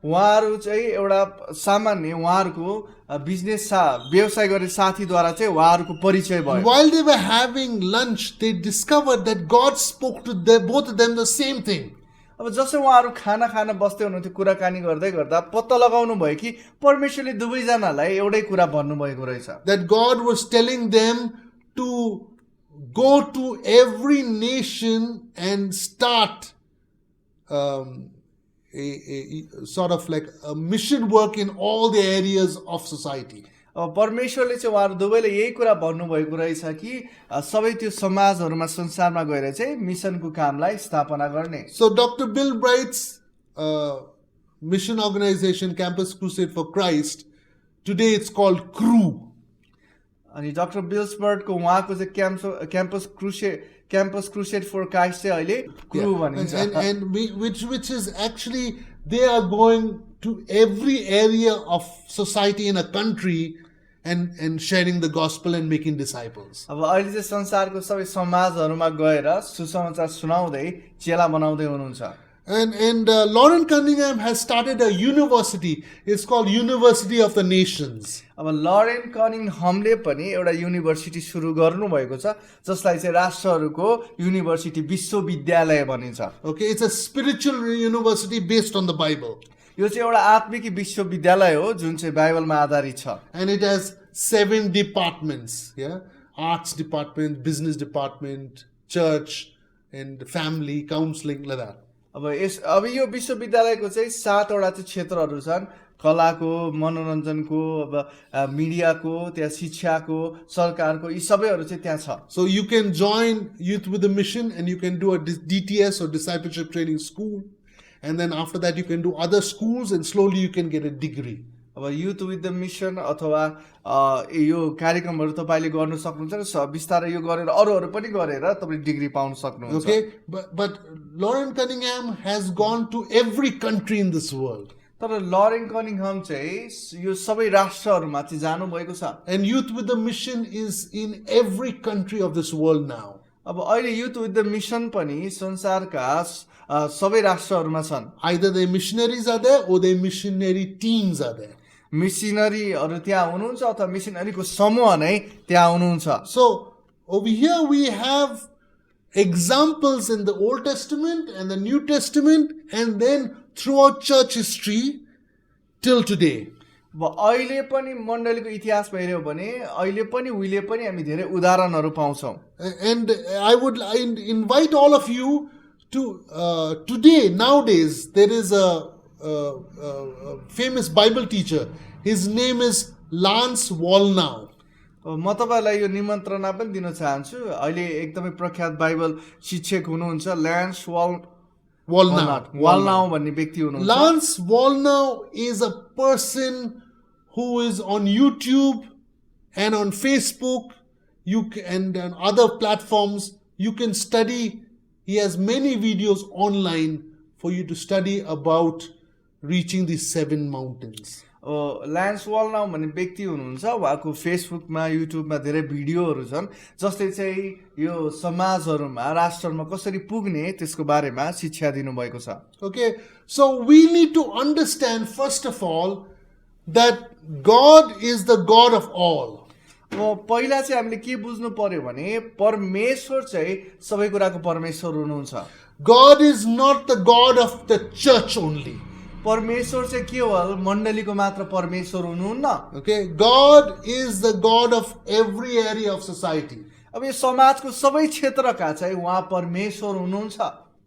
उहाँहरू चाहिँ एउटा सामान्य उहाँहरूको बिजनेस व्यवसाय गर्ने साथीद्वारा चाहिँ उहाँहरूको परिचय भयो. While they were having lunch, they discovered that God spoke to them, both of them the same thing. अब जसै उहाँहरू खाना खान बस्दै हुनुहुन्थ्यो, कुराकानी गर्दै गर्दा पत्ता लगाउनु भयो कि परमेश्वरले दुवैजनालाई एउटै कुरा भन्नुभएको रहेछ. That God was telling them to go to every nation and start a sort of like a mission work in all the areas of society. अब परमेश्वरले चाहिँ उहाँहरू दुवैले यही कुरा भन्नुभएको रहेछ कि सबै त्यो समाजहरूमा संसारमा गएर चाहिँ मिसनको कामलाई स्थापना गर्ने. So Dr. Bill Bright's mission organization, Campus Crusade for Christ, today it's called CRU. अनि डाक्टर बिल्सबर्टको उहाँको चाहिँ क्याम्पस क्रुसेड फर क्राइस्ट चाहिँ अहिले क्रू भनिन्छ. And which is actually, they are going to every area of society in a country and sharing the gospel and making disciples. अब अहिले चाहिँ संसारको सबै समाजहरूमा गएर सुसमाचार सुनाउँदै चेला बनाउँदै हुनुहुन्छ. And Lauren Cunningham has started a university. It's called University of the Nations. अब लरेन कनिङहमले पनि एउटा युनिभर्सिटी सुरु गर्नुभएको छ जसलाई चाहिँ राष्ट्रहरूको युनिभर्सिटी विश्वविद्यालय भनिन्छ. Okay, it's a spiritual university based on the Bible. यो चाहिँ एउटा आत्मिक विश्वविद्यालय हो जुन चाहिँ बाइबलमा आधारित छ. And it has 7 departments, yeah? Arts department, business department, church, and family, counseling, like that. अब यो विश्वविद्यालयको चाहिँ 7वटा चाहिँ क्षेत्रहरू छन्. कलाको, मनोरञ्जनको, अब मिडियाको, त्यहाँ शिक्षाको, सरकारको, यी सबैहरू चाहिँ त्यहाँ छ. So you can join Youth with a Mission and you can do a DTS or Discipleship Training School. And then after that you can do other schools and slowly you can get a degree. अब youth with the mission अथवा यो कार्यक्रमहरू तपाईँले गर्न सक्नुहुन्छ र बिस्तारै यो गरेर अरूहरू पनि गरेर तपाईँ डिग्री पाउन सक्नुहुन्छ. Okay, but Lauren Cunningham has gone to every country in this world. तर लरेन कनिङहम चाहिँ यो सबै राष्ट्रहरूमा चाहिँ जानुभएको छ। And Youth with the Mission is in every country of this world now. अब अहिले युथ विथ द मिसन पनि संसारका सबै राष्ट्रहरूमा छन्। Either the missionaries are there or the missionary teams are there. मिसनरीहरू त्यहाँ हुनुहुन्छ अथवा मिसनरीको समूह नै त्यहाँ हुनुहुन्छ। So over here we have examples in the Old Testament and the New Testament and then throughout church history till today. अब अहिले पनि मण्डलीको इतिहासमा हेऱ्यौँ भने अहिले पनि उहिले पनि हामी धेरै उदाहरणहरू पाउँछौँ। And I would invite all of you to today, nowadays, there is a famous Bible teacher. His name is Lance Wallnau. म तपाईँलाई यो निमन्त्रणा पनि दिन चाहन्छु। अहिले एकदमै प्रख्यात बाइबल शिक्षक हुनुहुन्छ ल्यान्स वालनाउ भन्ने व्यक्ति हुनुहुन्छ। Lance Wallnau is a person who is on YouTube and on Facebook and on other platforms. You can study. He has many videos online for you to study about reaching these 7 mountains. ल्यान्स वालनाउ भन्ने व्यक्ति हुनुहुन्छ। उहाँको फेसबुकमा युट्युबमा धेरै भिडियोहरू छन् जसले चाहिँ यो समाजहरूमा राष्ट्रमा कसरी पुग्ने त्यसको बारेमा शिक्षा दिनुभएको छ। Okay, so we need to understand first of all that God is the God of all. पहिला चाहिँ हामीले के बुझ्नु पर्यो भने परमेश्वर चाहिँ सबै कुराको परमेश्वर हुनुहुन्छ। God is not the God of the church only. परमेश्वर चाहिँ केवल मण्डलीको मात्र परमेश्वर हुनुहुन्न। Okay, God is the God of every area of society. अब यो समाजको सबै क्षेत्रका चाहिँ उहाँ परमेश्वर हुनुहुन्छ।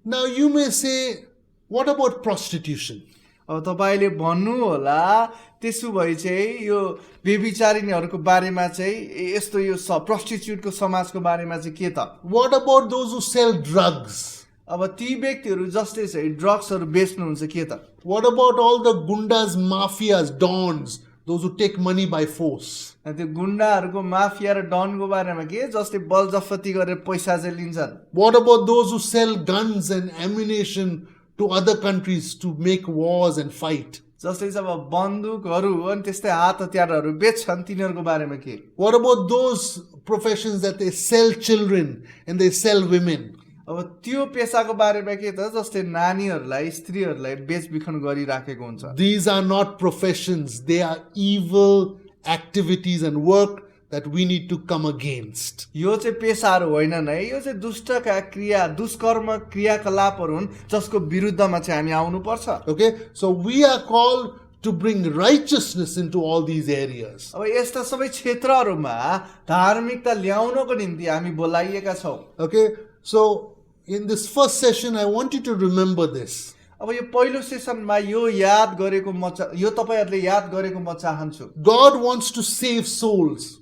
Now you may say, what about prostitution? अब तपाईँले भन्नु होला त्यसो भए चाहिँ यो व्यभिचारिणीहरूको बारेमा चाहिँ यस्तो यो प्रस्टिट्युटको समाजको बारेमा चाहिँ के त? What about those who sell drugs? अब ती व्यक्तिहरू जसले चाहिँ ड्रग्सहरू बेच्नुहुन्छ के त? What about all the gundas, mafias, dons, those who take money by force? त्यो गुन्डाहरूको माफिया र डनको बारेमा के जसले बलजफ्ती गरेर पैसा चाहिँ लिन्छन्? What about those who sell guns and ammunition to other countries to make wars and fight? जसले चाहिँ अब बन्दुकहरू अनि त्यस्तै हात हतियारहरू बेच्छन् तिनीहरूको बारेमा के? What about those professions that they sell children and they sell women? अब त्यो पेसाको बारेमा के त जसले नानीहरूलाई स्त्रीहरूलाई बेचबिखन गरिराखेको हुन्छ। These are not professions, they are evil activities and work that we need to come against. यो चाहिँ पेसाहरू होइनन् है, यो चाहिँ दुष्टका क्रिया दुष्कर्म क्रियाकलापहरू हुन् जसको विरुद्धमा चाहिँ हामी आउनुपर्छ। Okay, so we are called to bring righteousness into all these areas. अब यस्ता सबै क्षेत्रहरूमा धार्मिकता ल्याउनको निम्ति हामी बोलाइएका छौँ। Okay, so in this first session I want you to remember this. अब यो पहिलो सेसनमा यो याद गरेको यो तपाईहरुले याद गरेको म चाहन्छु। God wants to save souls.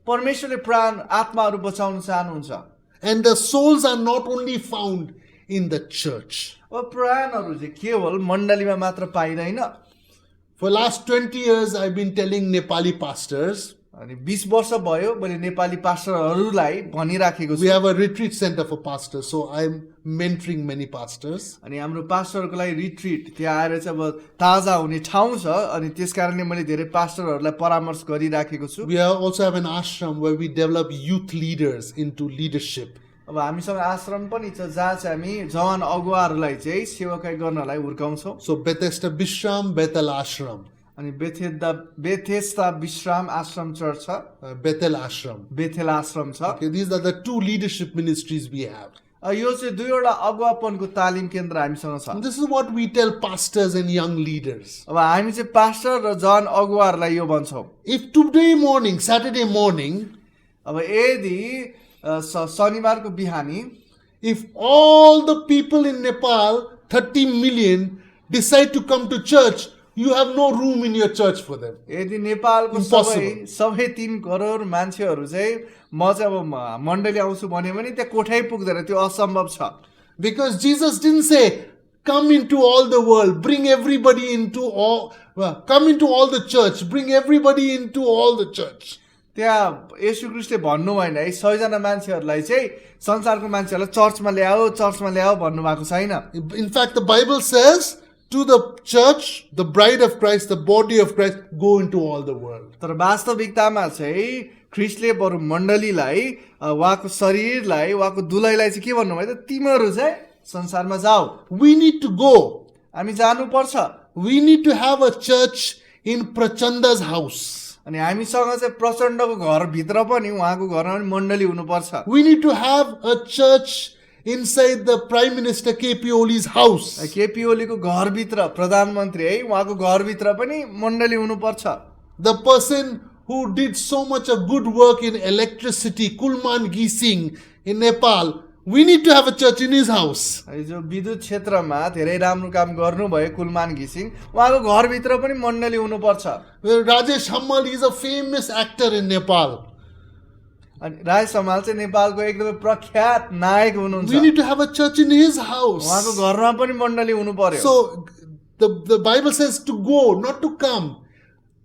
परमेश्वरले प्राण आत्माहरू बचाउन चाहनुहुन्छ। And the souls are not only found in the church. अब प्राणहरू चाहिँ केवल मण्डलीमा मात्र पाइदैन। For last 20 years I've been telling Nepali pastors, अनि 20 वर्ष भयो मैले नेपाली पास्टरहरूलाई भनिराखेको छु। We have a retreat center for pastors, so I'm mentoring many pastors. अनि हाम्रो पास्टरहरूको लागि रिट्रिट त्यहाँ आएर चाहिँ अब ताजा हुने ठाउँ छ अनि त्यसकारणले मैले धेरै पास्टरहरूलाई परामर्श गरिराखेको छु। We also have an ashram where we develop youth leaders into leadership. अब हामीसँग आश्रम पनि छ जहाँ चाहिँ हामी जवान अगुवाहरूलाई चाहिँ सेवाकाई गर्नलाई हुर्काउँछौँ। So Bethesda Bishram, Bethel Ashram. अनि बेथेस्दा विश्राम आश्रम चर्च छ, Bethel Ashram. बेथेल आश्रम छ। Okay, these are the 2 leadership ministries we have. यो चाहिँ दुईवटा अगुवापनको तालिम केन्द्र हामीसँग छ। And this is what we tell pastors and young leaders. अब हामी चाहिँ पास्टर र जवान अगुवाहरूलाई यो भन्छौँ। If today morning, Saturday morning, अब यदि शनिबारको बिहानी if all the people in Nepal, 30 million, decide to come to church, you have no room in your church for them. यदि नेपालको सबै 3 करोड मान्छेहरू चाहिँ म चाहिँ अब मण्डली आउँछु भन्यो भने त्यहाँ कोठै पुग्दैन, त्यो असम्भव छ। Because Jesus didn't say, come into all the world, bring everybody into all, come into all the church, bring everybody into all the church. त्यहाँ येशू ख्रीष्टले भन्नु भएन है 100 जना मान्छेहरूलाई चाहिँ संसारको मान्छेहरूलाई चर्चमा ल्याऊ भन्नु भएको छैन। In fact, the Bible says, to the church, the bride of Christ, the body of Christ, go into all the world. तर वास्तविकतामा चाहिँ ख्रिस्टले बरु मण्डलीलाई उहाँको शरीरलाई उहाँको दुलैलाई चाहिँ के भन्नुभयो त तिमीहरू चाहिँ संसारमा जाऊ, We need to go. हामी जानुपर्छ। We need to have a church in Prachanda's house. अनि हामीसँग चाहिँ प्रचण्डको घरभित्र पनि उहाँको घरमा पनि मण्डली हुनुपर्छ। We need to have a church inside the Prime Minister KP Oli's house. KP ओलीको घरभित्र प्रधानमन्त्री है उहाँको घरभित्र पनि मण्डली हुनुपर्छ। The person who did so much of good work in electricity, Kulman Gising in Nepal, we need to have a church in his house. जो विद्युत क्षेत्रमा धेरै राम्रो काम गर्नुभयो कुलमान घिसिङ उहाँको घरभित्र पनि मण्डली हुनुपर्छ। Rajesh Hammal is a famous actor in Nepal. अनि राज समाल चाहिँ नेपालको एकदमै प्रख्यात नायक हुनुहुन्छ। We need to have a church in his house. उहाँको घरमा पनि मण्डली हुनु पर्यो। So the Bible says to go, not to come.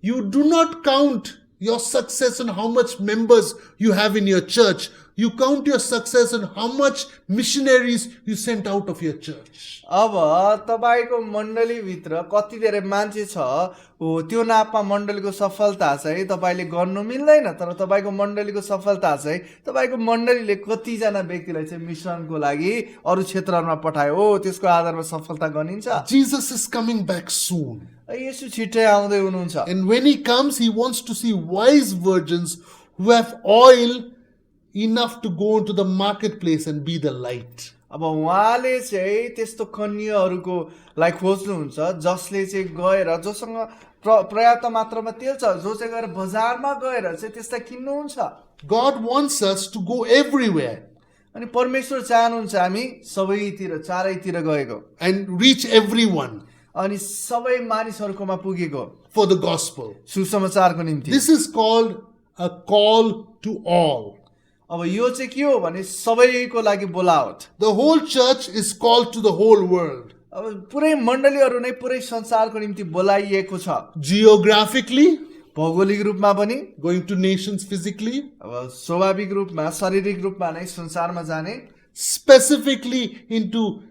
You do not count your success on how much members you have in your church. You count your success on how much missionaries you sent out of your church. अब तपाईको मण्डलीभित्र कति धेरै मान्छे छ हो त्यो नापमा मण्डलीको सफलता चाहिँ तपाईले गर्नु मिल्दैन। तर तपाईको मण्डलीको सफलता चाहिँ तपाईको मण्डलीले कतिजना व्यक्तिलाई चाहिँ मिसनको लागि अरू क्षेत्रहरूमा पठायो हो त्यसको आधारमा सफलता गनिन्छ। Jesus is coming back soon. येशू छिट्टै आउँदै हुनुहुन्छ। And when he comes, he wants to see wise virgins who have oil enough to go into the marketplace and be the light. अब उहाँले चाहिँ त्यस्तो कन्याहरूको लागि खोज्नुहुन्छ जसले चाहिँ गएर जोसँग पर्याप्त मात्रामा तेल छ जो चाहिँ गएर बजारमा गएर चाहिँ त्यसलाई किन्नुहुन्छ। God wants us to go everywhere अनि परमेश्वर चाहनुहुन्छ हामी सबैतिर चारैतिर गएको and reach everyone अनि सबै मानिसहरूकोमा पुगेको for the gospel. सुसमाचारको निम्ति। This is called a call to all. अब यो चाहिँ के हो भने सबैको लागि बोलावट। The whole church is called to the whole world. अब पुरै मण्डलीहरू नै पुरै संसारको निम्ति बोलाइएको छ। Geographically, भौगोलिक रूपमा पनि going to nations physically, अब स्वाभाविक रूपमा शारीरिक रूपमा नै संसारमा जाने, specifically into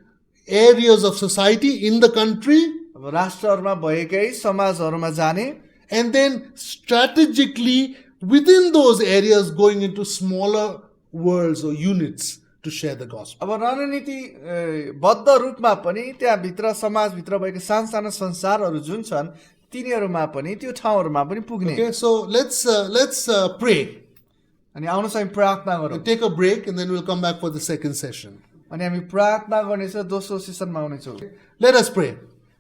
areas of society in the country, अब राष्ट्रहरूमा भएकै समाजहरूमा जाने, and then strategically within those areas going into smaller worlds or units to share the gospel. अब रणनीति बद्ध रूपमा पनि त्यहाँभित्र समाजभित्र भएको सानसाना संसारहरू जुन छन् तिनीहरूमा पनि त्यो ठाउँहरूमा पनि पुग्ने। Okay, so let's pray. अनि आउनुहोस् हामी प्रार्थना गरौँ। We'll take a break and then we'll come back for the second session. अनि हामी प्रार्थना गर्नेछौँ दोस्रो सेसनमा आउनेछौँ। Let us pray.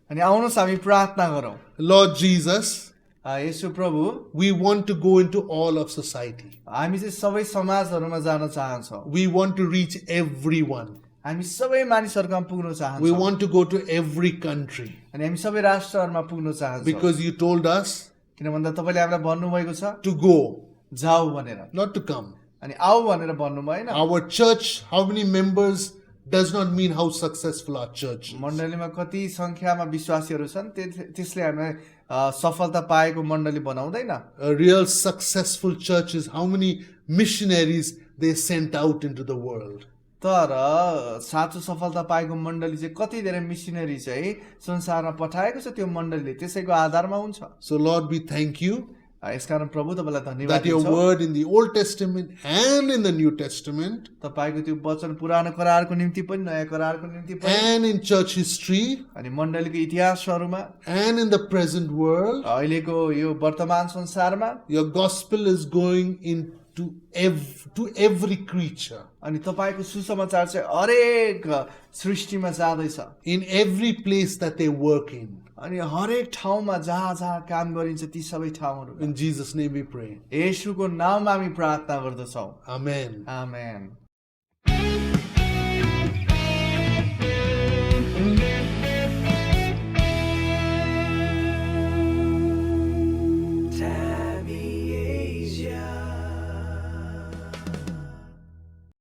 अनि आउनुहोस् हामी प्रार्थना गरौँ। Lord Jesus, येशू प्रभु we want to go into all of society. हामी चाहिँ सबै समाजहरूमा जान चाहन्छौँ। We want to reach everyone. हामी सबै मानिसहरूमा पुग्न चाहन्छौँ। We want to go to every country. अनि हामी सबै राष्ट्रहरूमा पुग्न चाहन्छौँ। Because you told us किन भन्दा तपाईँले हामीलाई भन्नुभएको छ to go, जाऊ भनेर, not to come. अनि आऊ भनेर भन्नुभयो हैन। Our church, how many members does not mean how successful our church is. मण्डलीमा कति संख्यामा विश्वासीहरू छन् त्यसले हामीलाई सफलता पाएको मण्डली बनाउँदैन। A real successful church is how many missionaries they sent out into the world. तर साँचो सफलता पाएको मण्डली चाहिँ कति धेरै मिसनरी चाहिँ संसारमा पठाएको छ त्यो मण्डलीले त्यसैको आधारमा हुन्छ। So Lord, we thank you यसकारण प्रभु तपाईँलाई धन्यवाद that your दिन्छौँ। word in the Old Testament and in the New Testament तपाईँको त्यो वचन पुरानो करारको निम्ति पनि नयाँ करारको निम्ति पनि and in church history अनि मण्डलीको इतिहासहरूमा and in the present world, अहिलेको यो वर्तमान संसारमा your gospel is going into every creature. अनि तपाईँको सुसमाचार चाहिँ हरेक सृष्टिमा जाँदैछ। In every place that they work in. अनि हरेक ठाउँमा जहाँ जहाँ काम गरिन्छ ती सबै ठाउँहरू In Jesus' name we pray. येशूको नाममा हामी प्रार्थना गर्दछौँ। Amen. आमेन।